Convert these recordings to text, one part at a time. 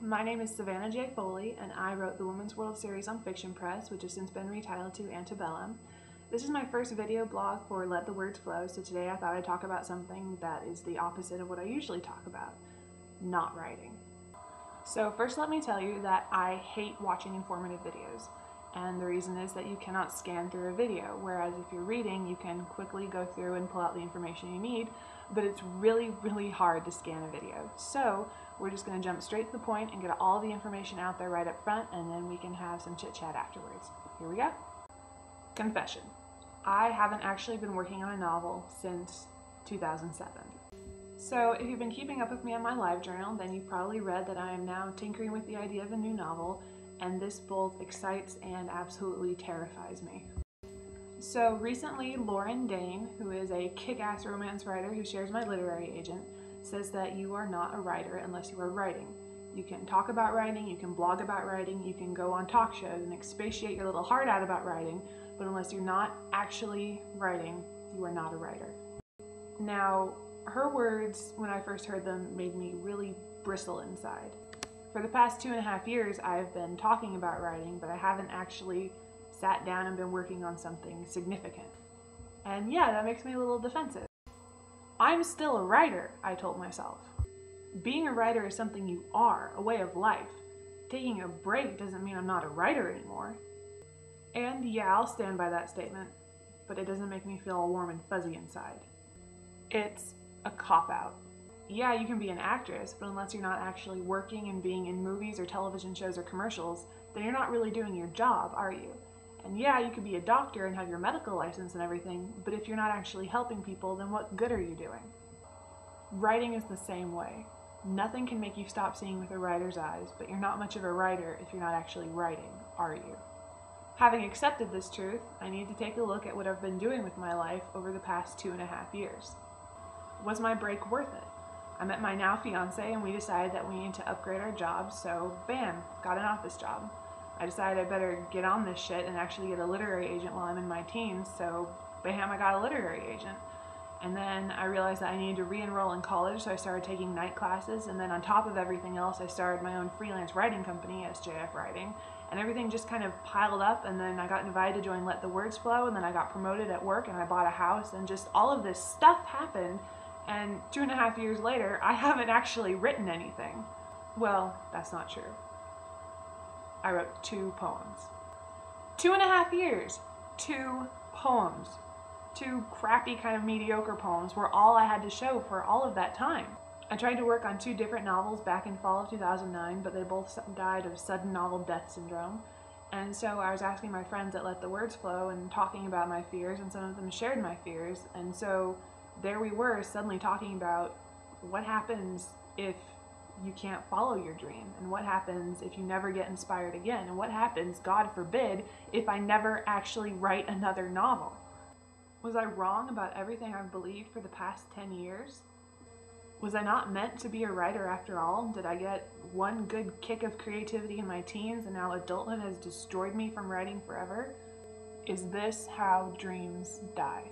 my name is Savannah J. Foley, and I wrote the Women's World series on Fiction Press, which has since been retitled to Antebellum. This is my first video blog for Let the Words Flow, so today I thought I'd talk about something that is the opposite of what I usually talk about, not writing. So first let me tell you that I hate watching informative videos, and the reason is that you cannot scan through a video, whereas if you're reading, you can quickly go through and pull out the information you need, but it's really hard to scan a video. So we're just going to jump straight to the point and get all the information out there right up front, and then we can have some chit chat afterwards. Here we go. Confession. I haven't actually been working on a novel since 2007. So if you've been keeping up with me on my live journal, then you've probably read that I am now tinkering with the idea of a new novel, and this both excites and absolutely terrifies me. So recently, Lauren Dane, who is a kick-ass romance writer who shares my literary agent, says that you are not a writer unless you are writing. You can talk about writing, you can blog about writing, you can go on talk shows and expatiate your little heart out about writing, but unless you're not actually writing, you are not a writer. Now, her words, when I first heard them, made me really bristle inside. For the past 2.5 years, I've been talking about writing, but I haven't actually sat down and been working on something significant. And yeah, that makes me a little defensive. I'm still a writer, I told myself. Being a writer is something you are, a way of life. Taking a break doesn't mean I'm not a writer anymore. And yeah, I'll stand by that statement, but it doesn't make me feel warm and fuzzy inside. It's a cop-out. Yeah, you can be an actress, but unless you're not actually working and being in movies or television shows or commercials, then you're not really doing your job, are you? And yeah, you could be a doctor and have your medical license and everything, but if you're not actually helping people, then what good are you doing? Writing is the same way. Nothing can make you stop seeing with a writer's eyes, but you're not much of a writer if you're not actually writing, are you? Having accepted this truth, I need to take a look at what I've been doing with my life over the past 2.5 years. Was my break worth it? I met my now fiance and we decided that we need to upgrade our jobs, so bam, got an office job. I decided I better get on this shit and actually get a literary agent while I'm in my teens, so bam, I got a literary agent. And then I realized that I needed to re-enroll in college, so I started taking night classes, and then on top of everything else, I started my own freelance writing company, SJF Writing, and everything just kind of piled up, and then I got invited to join Let the Words Flow, and then I got promoted at work, and I bought a house, and just all of this stuff happened, and 2.5 years later, I haven't actually written anything. Well, that's not true. I wrote 2 poems. 2.5 years, 2 poems. 2 crappy kind of mediocre poems were all I had to show for all of that time. I tried to work on 2 different novels back in fall of 2009, but they both died of sudden novel death syndrome. And so I was asking my friends at Let the Words Flow and talking about my fears, and some of them shared my fears. And so there we were suddenly talking about what happens if you can't follow your dream, and what happens if you never get inspired again, and what happens, God forbid, if I never actually write another novel. Was I wrong about everything I've believed for the past 10 years? Was I not meant to be a writer after all? Did I get one good kick of creativity in my teens and now adulthood has destroyed me from writing forever? Is this how dreams die?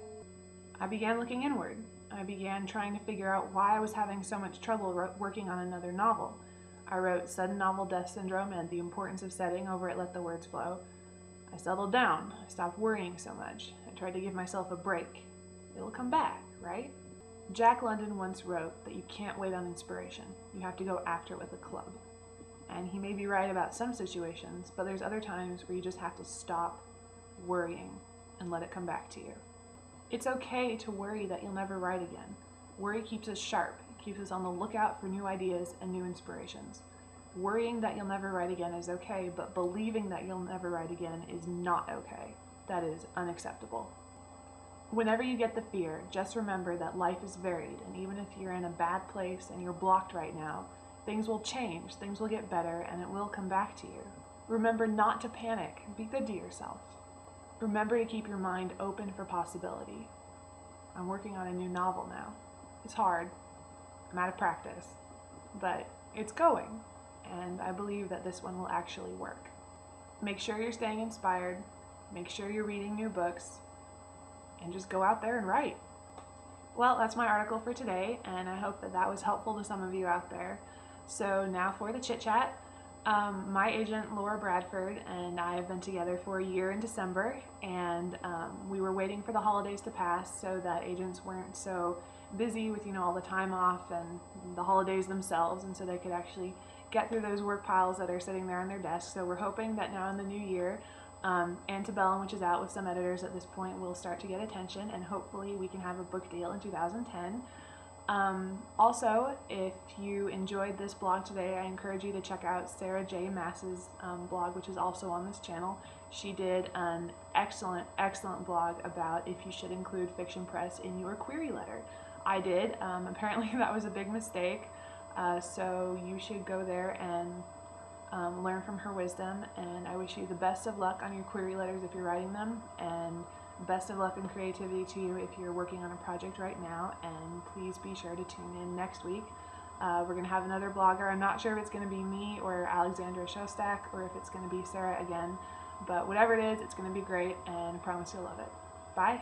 I began looking inward. I began trying to figure out why I was having so much trouble working on another novel. I wrote Sudden Novel Death Syndrome and The Importance of Setting over at Let the Words Flow. I settled down. I stopped worrying so much. I tried to give myself a break. It'll come back, right? Jack London once wrote that you can't wait on inspiration. You have to go after it with a club. And he may be right about some situations, but there's other times where you just have to stop worrying and let it come back to you. It's okay to worry that you'll never write again. Worry keeps us sharp. It keeps us on the lookout for new ideas and new inspirations. Worrying that you'll never write again is okay, but believing that you'll never write again is not okay. That is unacceptable. Whenever you get the fear, just remember that life is varied, and even if you're in a bad place and you're blocked right now, things will change, things will get better, and it will come back to you. Remember not to panic. Be good to yourself. Remember to keep your mind open for possibility. I'm working on a new novel now. It's hard. I'm out of practice. But it's going, and I believe that this one will actually work. Make sure you're staying inspired. Make sure you're reading new books. And just go out there and write. Well, that's my article for today, and I hope that that was helpful to some of you out there. So now for the chit chat. My agent Laura Bradford and I have been together for a year in December, and we were waiting for the holidays to pass so that agents weren't so busy with all the time off and the holidays themselves, and so they could actually get through those work piles that are sitting there on their desk. So we're hoping that now in the new year, Antebellum, which is out with some editors at this point, will start to get attention, and hopefully we can have a book deal in 2010. Also, if you enjoyed this blog today, I encourage you to check out Sarah J. Mass's blog, which is also on this channel. She did an excellent blog about if you should include fiction press in your query letter. I did. Apparently that was a big mistake, so you should go there and learn from her wisdom, and I wish you the best of luck on your query letters if you're writing them, and best of luck and creativity to you if you're working on a project right now, and please be sure to tune in next week. We're going to have another blogger. I'm not sure if it's going to be me or Alexandra Shostak or if it's going to be Sarah again, but whatever it is, it's going to be great, and I promise you'll love it. Bye!